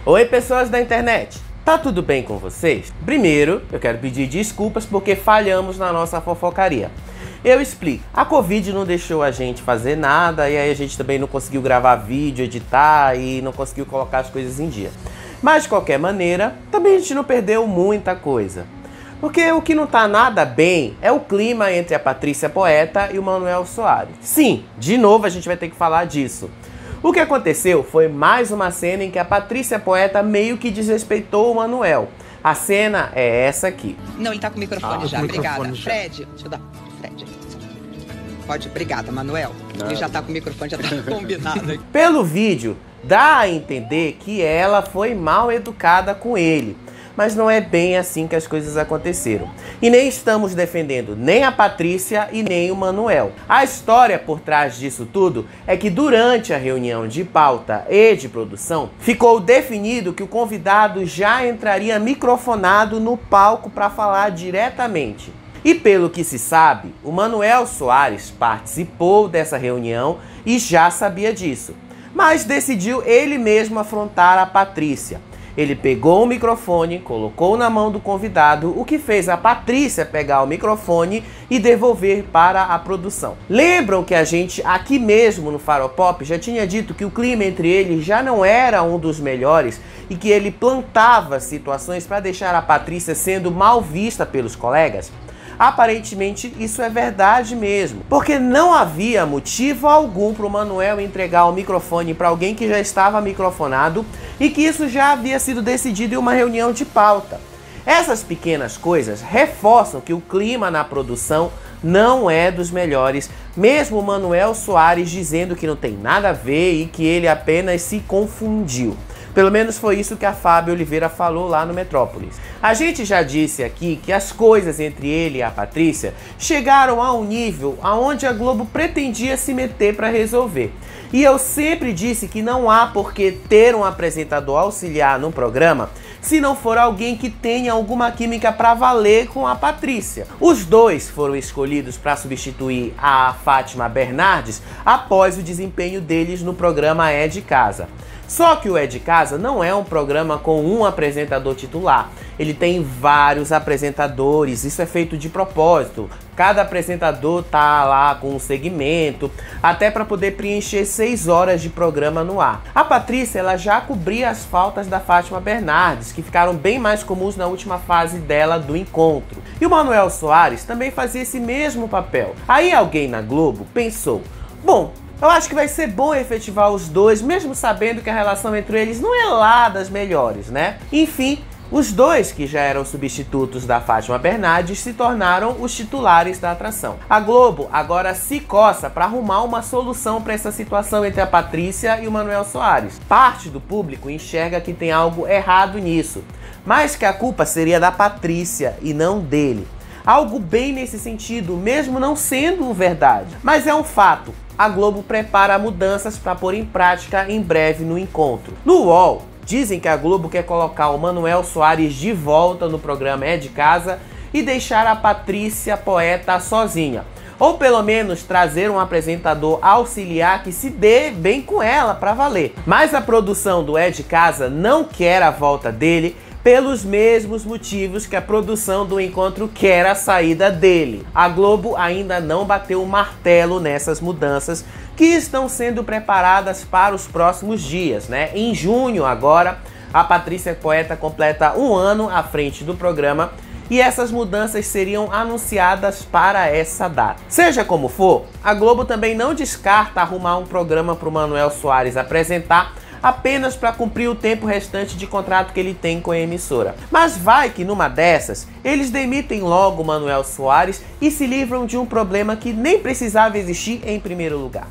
Oi, pessoas da internet! Tá tudo bem com vocês? Primeiro, eu quero pedir desculpas porque falhamos na nossa fofocaria. Eu explico. A Covid não deixou a gente fazer nada e aí a gente também não conseguiu gravar vídeo, editar e não conseguiu colocar as coisas em dia. Mas de qualquer maneira, também a gente não perdeu muita coisa. Porque o que não tá nada bem é o clima entre a Patrícia Poeta e o Manuel Soares. Sim, de novo a gente vai ter que falar disso. O que aconteceu foi mais uma cena em que a Patrícia Poeta meio que desrespeitou o Manuel. A cena é essa aqui. Não, ele tá com o microfone já. Obrigada. Fred, deixa eu dar. Fred. Pode, obrigada, Manuel. Não. Ele já tá com o microfone, já tá combinado. Pelo vídeo, dá a entender que ela foi mal educada com ele. Mas não é bem assim que as coisas aconteceram. E nem estamos defendendo nem a Patrícia e nem o Manuel. A história por trás disso tudo é que durante a reunião de pauta e de produção, ficou definido que o convidado já entraria microfonado no palco para falar diretamente. E pelo que se sabe, o Manuel Soares participou dessa reunião e já sabia disso. Mas decidiu ele mesmo afrontar a Patrícia. Ele pegou o microfone, colocou na mão do convidado, o que fez a Patrícia pegar o microfone e devolver para a produção. Lembram que a gente aqui mesmo no Faropop já tinha dito que o clima entre eles já não era um dos melhores e que ele plantava situações para deixar a Patrícia sendo mal vista pelos colegas? Aparentemente isso é verdade mesmo, porque não havia motivo algum para o Manuel entregar o microfone para alguém que já estava microfonado e que isso já havia sido decidido em uma reunião de pauta. Essas pequenas coisas reforçam que o clima na produção não é dos melhores, mesmo o Manuel Soares dizendo que não tem nada a ver e que ele apenas se confundiu. Pelo menos foi isso que a Fábio Oliveira falou lá no Metrópolis. A gente já disse aqui que as coisas entre ele e a Patrícia chegaram a um nível aonde a Globo pretendia se meter para resolver. E eu sempre disse que não há por que ter um apresentador auxiliar no programa se não for alguém que tenha alguma química para valer com a Patrícia. Os dois foram escolhidos para substituir a Fátima Bernardes após o desempenho deles no programa É de Casa. Só que o É de Casa não é um programa com um apresentador titular. Ele tem vários apresentadores, isso é feito de propósito. Cada apresentador tá lá com um segmento, até para poder preencher 6 horas de programa no ar. A Patrícia ela já cobria as faltas da Fátima Bernardes, que ficaram bem mais comuns na última fase dela do encontro. E o Manuel Soares também fazia esse mesmo papel. Aí alguém na Globo pensou, bom, eu acho que vai ser bom efetivar os dois, mesmo sabendo que a relação entre eles não é lá das melhores, né? Enfim, os dois que já eram substitutos da Fátima Bernardes se tornaram os titulares da atração. A Globo agora se coça para arrumar uma solução para essa situação entre a Patrícia e o Manuel Soares. Parte do público enxerga que tem algo errado nisso, mas que a culpa seria da Patrícia e não dele. Algo bem nesse sentido, mesmo não sendo verdade. Mas é um fato. A Globo prepara mudanças para pôr em prática em breve no encontro. No UOL, dizem que a Globo quer colocar o Manuel Soares de volta no programa É de Casa e deixar a Patrícia Poeta sozinha. Ou pelo menos trazer um apresentador auxiliar que se dê bem com ela para valer. Mas a produção do É de Casa não quer a volta dele pelos mesmos motivos que a produção do encontro quer a saída dele. A Globo ainda não bateu o martelo nessas mudanças que estão sendo preparadas para os próximos dias, né? Em junho agora, a Patrícia Poeta completa 1 ano à frente do programa e essas mudanças seriam anunciadas para essa data. Seja como for, a Globo também não descarta arrumar um programa para o Manuel Soares apresentar apenas para cumprir o tempo restante de contrato que ele tem com a emissora. Mas vai que numa dessas, eles demitem logo o Manuel Soares e se livram de um problema que nem precisava existir em primeiro lugar.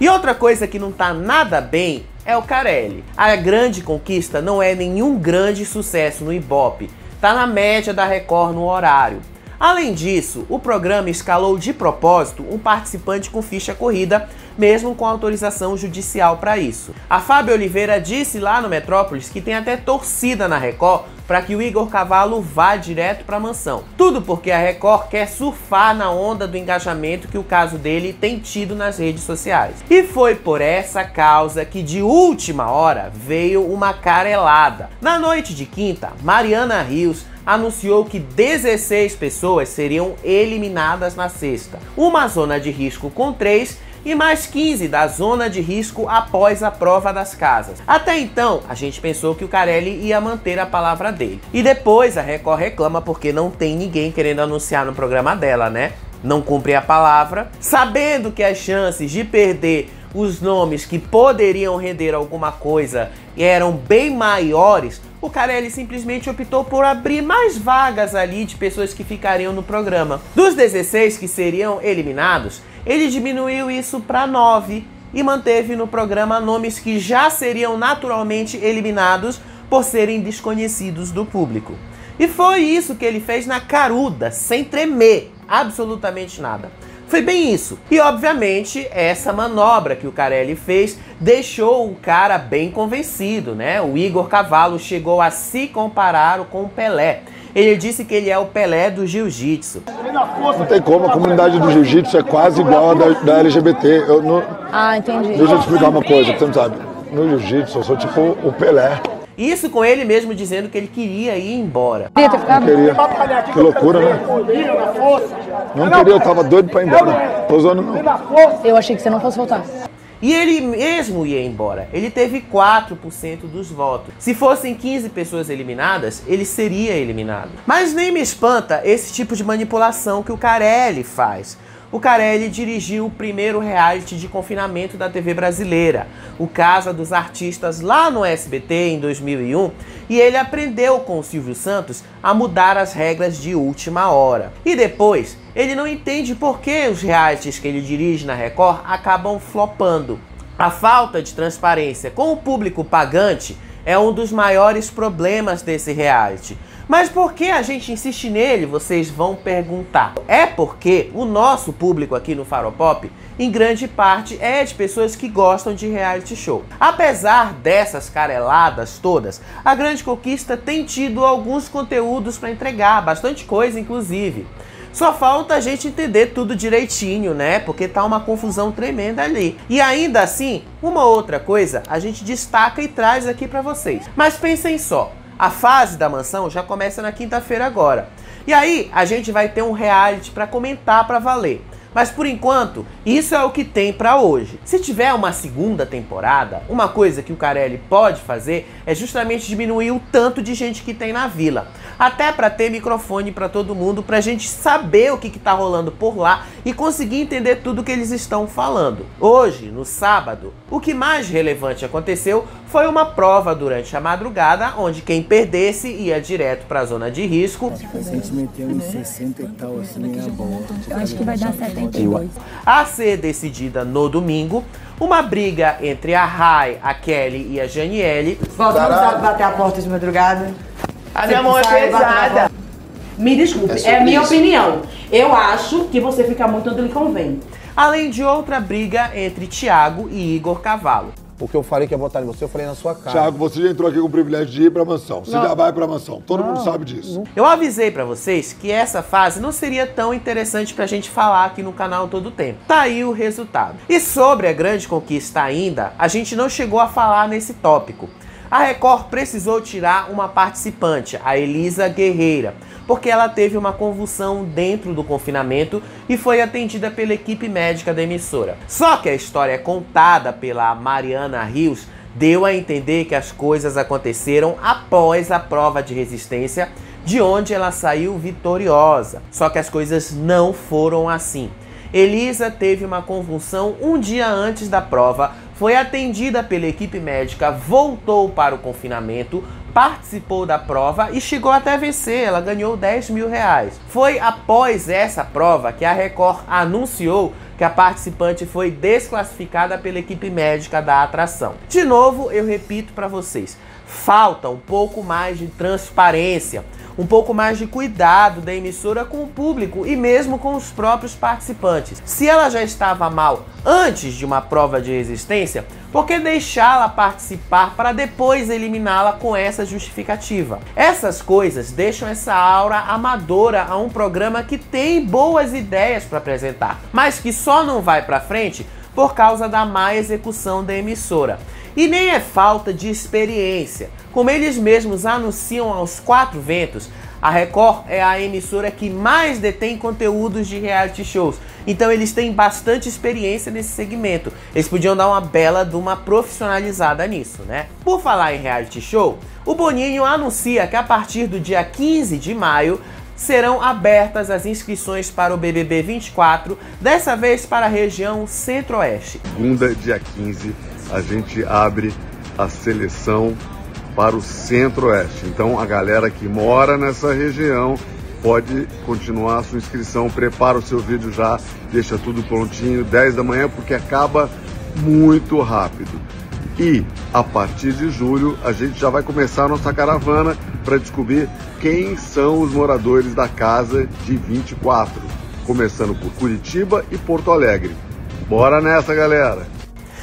E outra coisa que não tá nada bem é o Carelli. A grande conquista não é nenhum grande sucesso no Ibope, tá na média da Record no horário. Além disso, o programa escalou de propósito um participante com ficha corrida mesmo com autorização judicial para isso. A Fábio Oliveira disse lá no Metrópolis que tem até torcida na Record para que o Igor Cavalo vá direto para a mansão. Tudo porque a Record quer surfar na onda do engajamento que o caso dele tem tido nas redes sociais. E foi por essa causa que de última hora veio uma carelada. Na noite de quinta, Mariana Rios anunciou que 16 pessoas seriam eliminadas na sexta. Uma zona de risco com 3 e mais 15 da zona de risco após a prova das casas. Até então, a gente pensou que o Carelli ia manter a palavra dele. E depois a Record reclama porque não tem ninguém querendo anunciar no programa dela, né? Não cumpre a palavra, sabendo que as chances de perder os nomes que poderiam render alguma coisa eram bem maiores, o Carelli simplesmente optou por abrir mais vagas ali de pessoas que ficariam no programa. Dos 16 que seriam eliminados, ele diminuiu isso para 9 e manteve no programa nomes que já seriam naturalmente eliminados por serem desconhecidos do público. E foi isso que ele fez na caruda, sem tremer, absolutamente nada. Foi bem isso. E obviamente essa manobra que o Carelli fez deixou o cara bem convencido, né? O Igor Cavalo chegou a se comparar com o Pelé. Ele disse que ele é o Pelé do jiu-jitsu. Não tem como, a comunidade do jiu-jitsu é quase igual a da LGBT. Entendi. Deixa eu te explicar uma coisa, que você não sabe. No jiu-jitsu eu sou tipo o Pelé. Isso com ele mesmo dizendo que ele queria ir embora. Não queria. Que loucura, né? Não queria, eu tava doido pra ir embora. Tô zoando não. Eu achei que você não fosse voltar. E ele mesmo ia embora. Ele teve 4% dos votos. Se fossem 15 pessoas eliminadas, ele seria eliminado. Mas nem me espanta esse tipo de manipulação que o Carelli faz. O Carelli dirigiu o primeiro reality de confinamento da TV brasileira, o Casa dos Artistas, lá no SBT em 2001, e ele aprendeu com o Silvio Santos a mudar as regras de última hora. E depois, ele não entende por que os realities que ele dirige na Record acabam flopando. A falta de transparência com o público pagante é um dos maiores problemas desse reality. Mas por que a gente insiste nele, vocês vão perguntar. É porque o nosso público aqui no Faropop, em grande parte, é de pessoas que gostam de reality show. Apesar dessas careladas todas, a Grande Conquista tem tido alguns conteúdos para entregar, bastante coisa inclusive. Só falta a gente entender tudo direitinho, né? Porque tá uma confusão tremenda ali. E ainda assim, uma outra coisa a gente destaca e traz aqui para vocês. Mas pensem só. A fase da mansão já começa na quinta-feira agora. E aí a gente vai ter um reality para comentar para valer. Mas por enquanto, isso é o que tem para hoje. Se tiver uma segunda temporada, uma coisa que o Carelli pode fazer é justamente diminuir o tanto de gente que tem na vila. Até para ter microfone para todo mundo, pra gente saber o que tá rolando por lá e conseguir entender tudo que eles estão falando. Hoje, no sábado, o que mais relevante aconteceu foi uma prova durante a madrugada, onde quem perdesse ia direto para a zona de risco. A gente meteu em 60 e tal, assim, é bom. Acho que vai dar 72. A ser decidida no domingo, uma briga entre a Rai, a Kelly e a Janiele. Volta, não sabe bater a porta de madrugada? A minha mão é pesada. Me desculpe, é a minha opinião. Eu acho que você fica muito onde lhe convém. Além de outra briga entre Thiago e Igor Cavalo. Porque eu falei que ia votar em você, eu falei na sua cara. Thiago, você já entrou aqui com o privilégio de ir pra mansão. Você já vai pra mansão. Todo mundo sabe disso. Eu avisei pra vocês que essa fase não seria tão interessante pra gente falar aqui no canal todo o tempo. Tá aí o resultado. E sobre a Grande Conquista ainda, a gente não chegou a falar nesse tópico. A Record precisou tirar uma participante, a Elisa Guerreira, porque ela teve uma convulsão dentro do confinamento e foi atendida pela equipe médica da emissora. Só que a história contada pela Mariana Rios deu a entender que as coisas aconteceram após a prova de resistência, de onde ela saiu vitoriosa. Só que as coisas não foram assim. Elisa teve uma convulsão um dia antes da prova, foi atendida pela equipe médica, voltou para o confinamento, participou da prova e chegou até vencer, ela ganhou 10 mil reais. Foi após essa prova que a Record anunciou que a participante foi desclassificada pela equipe médica da atração. De novo, eu repito para vocês, falta um pouco mais de transparência. um pouco mais de cuidado da emissora com o público e mesmo com os próprios participantes. Se ela já estava mal antes de uma prova de resistência, por que deixá-la participar para depois eliminá-la com essa justificativa? Essas coisas deixam essa aura amadora a um programa que tem boas ideias para apresentar, mas que só não vai para frente por causa da má execução da emissora. E nem é falta de experiência. Como eles mesmos anunciam aos quatro ventos, a Record é a emissora que mais detém conteúdos de reality shows. Então eles têm bastante experiência nesse segmento. Eles podiam dar uma bela de uma profissionalizada nisso, né? Por falar em reality show, o Boninho anuncia que a partir do dia 15 de maio serão abertas as inscrições para o BBB 24, dessa vez para a região Centro-Oeste. Segunda, dia 15, a gente abre a seleção para o Centro-Oeste. Então a galera que mora nessa região pode continuar a sua inscrição, prepara o seu vídeo já, deixa tudo prontinho, 10 da manhã, porque acaba muito rápido. E a partir de julho a gente já vai começar a nossa caravana para descobrir quem são os moradores da casa de 24, começando por Curitiba e Porto Alegre. Bora nessa, galera!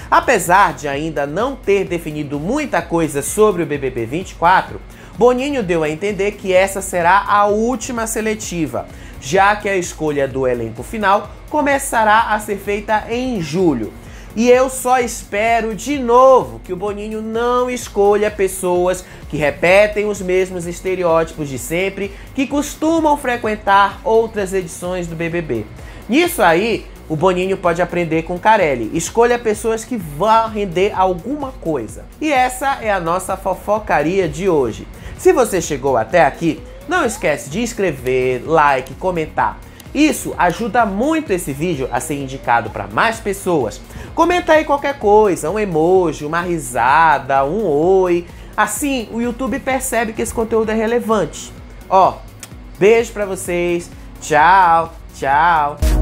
Apesar de ainda não ter definido muita coisa sobre o BBB 24, Boninho deu a entender que essa será a última seletiva, já que a escolha do elenco final começará a ser feita em julho. E eu só espero de novo que o Boninho não escolha pessoas que repetem os mesmos estereótipos de sempre, que costumam frequentar outras edições do BBB. Nisso aí, o Boninho pode aprender com Carelli. Escolha pessoas que vão render alguma coisa. E essa é a nossa fofocaria de hoje. Se você chegou até aqui, não esquece de inscrever, like, comentar. Isso ajuda muito esse vídeo a ser indicado para mais pessoas. Comenta aí qualquer coisa, um emoji, uma risada, um oi. Assim, o YouTube percebe que esse conteúdo é relevante. Ó, beijo pra vocês. Tchau, tchau.